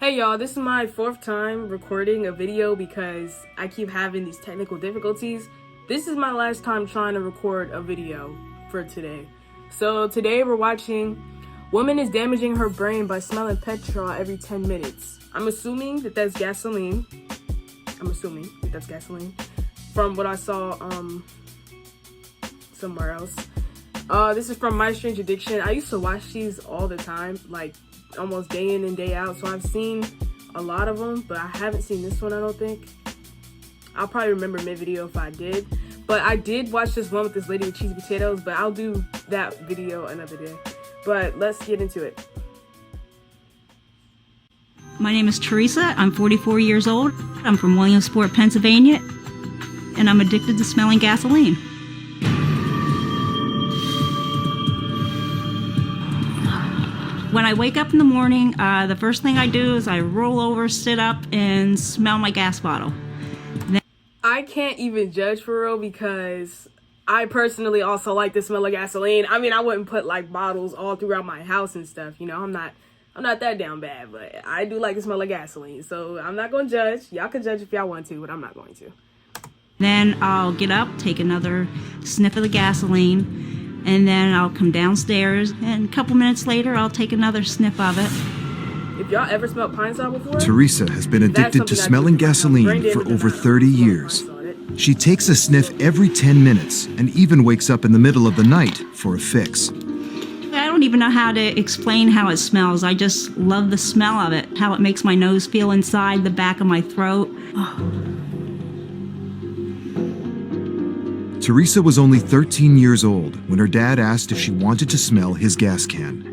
Hey y'all, this is my 4th time recording a video because I keep having these technical difficulties. This is my last time trying to record a video for today. So today we're watching Woman is Damaging Her Brain by Smelling Petrol Every 10 Minutes. I'm assuming that that's gasoline. From what I saw somewhere else. This is from My Strange Addiction. I used to watch these all the time, like almost day in and day out, so I've seen a lot of them, but I haven't seen this one, I don't think. I'll probably remember mid-video if I did, but I did watch this one with this lady with cheesy potatoes, but I'll do that video another day. But let's get into it. My name is Teresa. I'm 44 years old. I'm from Williamsport, Pennsylvania, and I'm addicted to smelling gasoline. When I wake up in the morning, the first thing I do is I roll over, sit up, and smell my gas bottle. I can't even judge for real because I personally also like the smell of gasoline. I mean, I wouldn't put like bottles all throughout my house and stuff, you know. I'm not that down bad, but I do like the smell of gasoline. So I'm not gonna judge. Y'all can judge if y'all want to, but I'm not going to. Then I'll get up, take another sniff of the gasoline, and then I'll come downstairs, and a couple minutes later, I'll take another sniff of it. If y'all ever smelled pine sol before? Teresa has been addicted to smelling gasoline for over 30 years. She takes a sniff every 10 minutes and even wakes up in the middle of the night for a fix. I don't even know how to explain how it smells. I just love the smell of it, how it makes my nose feel inside the back of my throat. Teresa was only 13 years old when her dad asked if she wanted to smell his gas can.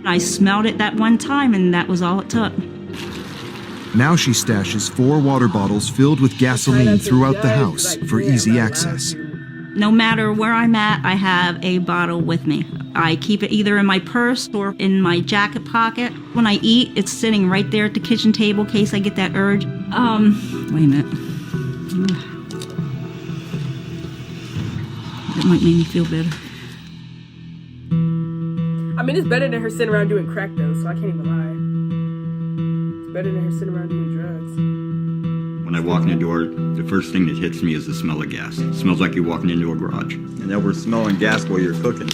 I smelled it that one time, and that was all it took. Now she stashes 4 water bottles filled with gasoline throughout the house for easy access. No matter where I'm at, I have a bottle with me. I keep it either in my purse or in my jacket pocket. When I eat, it's sitting right there at the kitchen table in case I get that urge. Wait a minute. That might make me feel better. I mean, it's better than her sitting around doing crack though, so I can't even lie. It's better than her sitting around doing drugs. When I walk in the door, the first thing that hits me is the smell of gas. It smells like you're walking into a garage. And now we're smelling gas while you're cooking.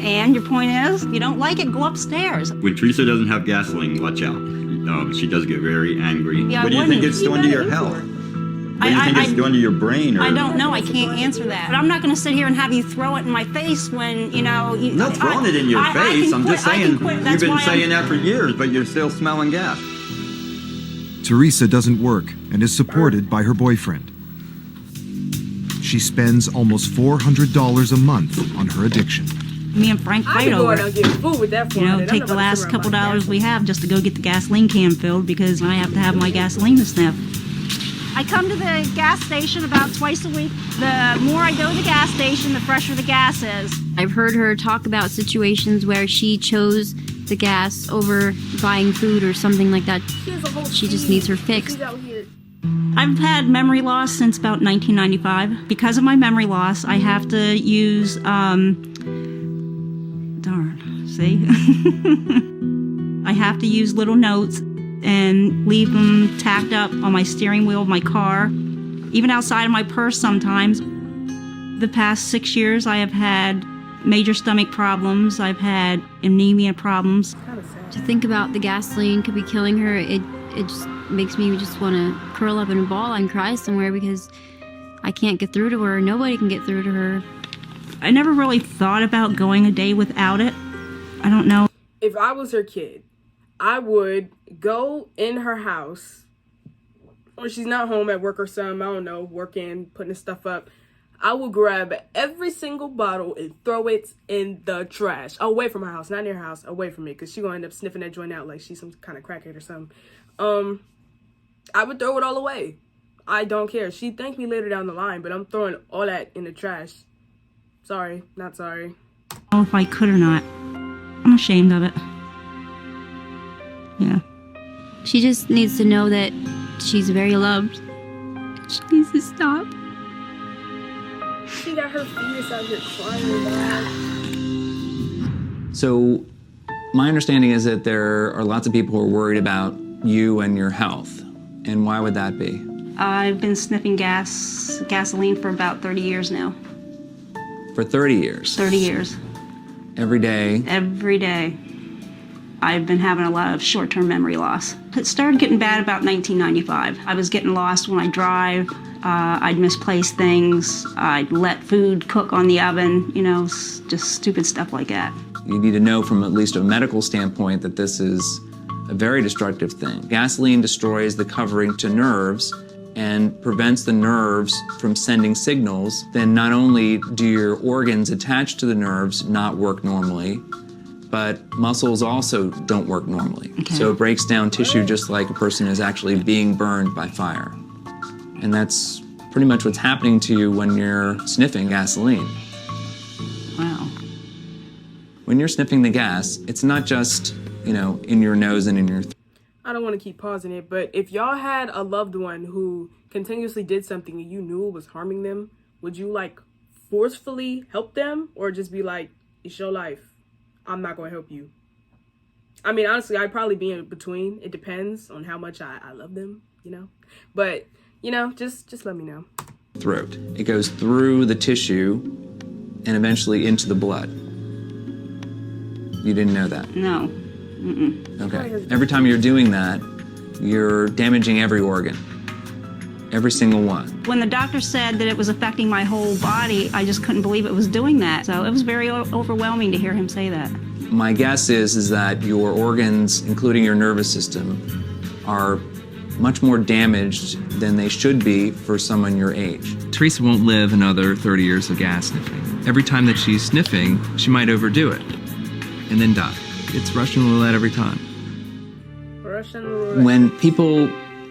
And your point is, if you don't like it, go upstairs. When Teresa doesn't have gasoline, watch out. She does get very angry. Yeah, What do you think it's doing to your health? What do you think it's doing to your brain? Or... I don't know. I can't answer that. But I'm not going to sit here and have you throw it in my face when, you know... I'm not throwing it in your face. I'm just saying, you've been saying that for years, but you're still smelling gas. Teresa doesn't work and is supported by her boyfriend. She spends almost $400 a month on her addiction. Me and Frank fight over it. You know, take the last couple dollars we have just to go get the gasoline can filled because I have to have my gasoline to sniff. I come to the gas station about twice a week. The more I go to the gas station, the fresher the gas is. I've heard her talk about situations where she chose the gas over buying food or something like that. She just needs her fix. I've had memory loss since about 1995. Because of my memory loss, I have to use, I have to use little notes and leave them tacked up on my steering wheel of my car, even outside of my purse sometimes. The past 6 years, I have had major stomach problems. I've had anemia problems. To think about the gasoline could be killing her, it just makes me just want to curl up in a ball and cry somewhere because I can't get through to her. Nobody can get through to her. I never really thought about going a day without it. I don't know. If I was her kid, I would go in her house when she's not home at work or something, I don't know, working, putting stuff up. I will grab every single bottle and throw it in the trash. Away from her house, not near her house, away from it, because she's going to end up sniffing that joint out like she's some kind of crackhead or something. I would throw it all away. I don't care. She'd thank me later down the line, but I'm throwing all that in the trash. Sorry, not sorry. I don't know if I could or not. I'm ashamed of it. Yeah. She just needs to know that she's very loved. She needs to stop. She got her fetus out here crying. So My understanding is that there are lots of people who are worried about you and your health. And why would that be? I've been sniffing gasoline for about 30 years now. For 30 years? 30 years. Every day? Every day. I've been having a lot of short-term memory loss. It started getting bad about 1995. I was getting lost when I drive. I'd misplace things. I'd let food cook on the oven, you know, just stupid stuff like that. You need to know from at least a medical standpoint that this is a very destructive thing. Gasoline destroys the covering to nerves and prevents the nerves from sending signals. Then not only do your organs attached to the nerves not work normally, but muscles also don't work normally. Okay. So it breaks down tissue just like a person is actually being burned by fire. And that's pretty much what's happening to you when you're sniffing gasoline. Wow. When you're sniffing the gas, it's not just, you know, in your nose and in your I don't want to keep pausing it, but if y'all had a loved one who continuously did something and you knew it was harming them, would you like forcefully help them or just be like, it's your life, I'm not going to help you? I mean, honestly, I'd probably be in between. It depends on how much I love them, you know? But, you know, just let me know. Throat. It goes through the tissue and eventually into the blood. You didn't know that? No. Mm-mm. Okay. Every time you're doing that, you're damaging every organ. Every single one. When the doctor said that it was affecting my whole body, I just couldn't believe it was doing that. So it was very overwhelming to hear him say that. My guess is that your organs, including your nervous system, are much more damaged than they should be for someone your age. Teresa won't live another 30 years of gas sniffing. Every time that she's sniffing, she might overdo it and then die. It's Russian roulette every time. Russian roulette. When people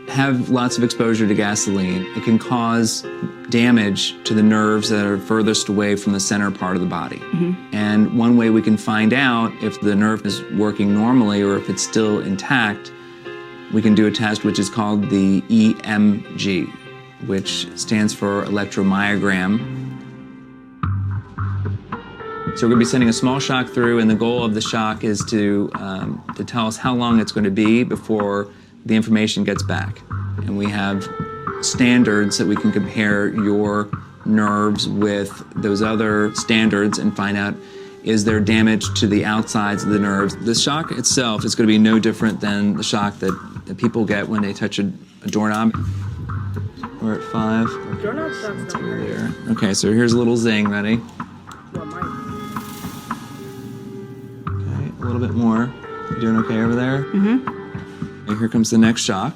have lots of exposure to gasoline, it can cause damage to the nerves that are furthest away from the center part of the body. Mm-hmm. And one way we can find out if the nerve is working normally or if it's still intact, we can do a test which is called the EMG, which stands for electromyogram. So we're going to be sending a small shock through, and the goal of the shock is to tell us how long it's going to be before the information gets back. And we have standards that we can compare your nerves with those other standards and find out, is there damage to the outsides of the nerves? The shock itself is going to be no different than the shock that people get when they touch a doorknob. We're at 5. Doorknob shocks don't hurt. There. Okay, so here's a little zing. Ready? Well, mine. Okay, a little bit more. You doing okay over there? Mm-hmm. Okay, here comes the next shock.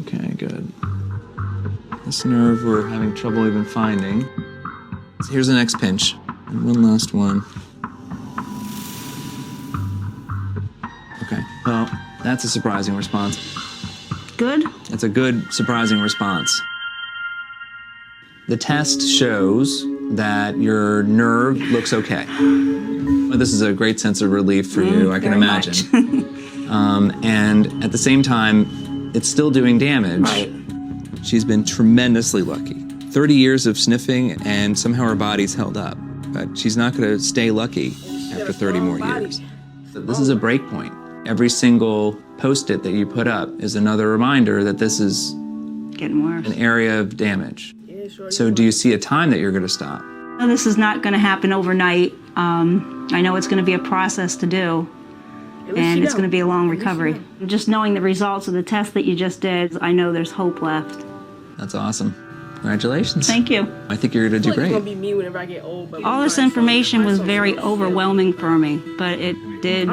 Okay, good. This nerve we're having trouble even finding. Here's the next pinch. And one last one. Okay, well, that's a surprising response. Good? It's a good, surprising response. The test shows that your nerve looks okay. Well, this is a great sense of relief for you, I can imagine. And at the same time, it's still doing damage. Right. She's been tremendously lucky. 30 years of sniffing, and somehow her body's held up. But she's not going to stay lucky after 30 more years. This is a break point. Every single post-it that you put up is another reminder that this is getting worse. An area of damage. So do you see a time that you're going to stop? No, this is not going to happen overnight. I know it's going to be a process to do, and it's going to be a long recovery. Just knowing the results of the test that you just did, I know there's hope left. That's awesome. Congratulations. Thank you. I think you're going to do great. It's going to be me whenever I get old. But all this information was very overwhelming for me, but it did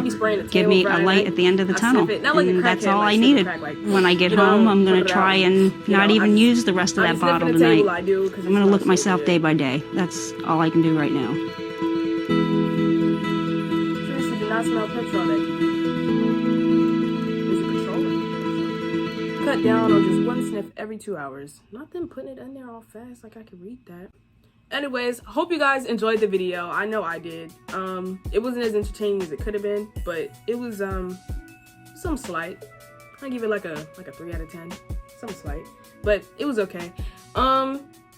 give me a light at the end of the tunnel. And that's all I needed. When I get home, I'm going to try and not even use the rest of that bottle tonight. I'm going to look at myself day by day. That's all I can do right now. Teresa did not smell petrol that cut down on just one sniff every 2 hours. Not them putting it in there all fast like I could read that. Anyways, hope you guys enjoyed the video. I know I did. It wasn't as entertaining as it could have been, but it was some slight. I give it like a 3 out of 10. Some slight, but it was okay.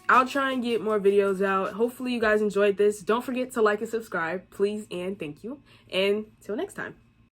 I'll try and get more videos out. Hopefully you guys enjoyed this. Don't forget to like and subscribe, please and thank you. And till next time.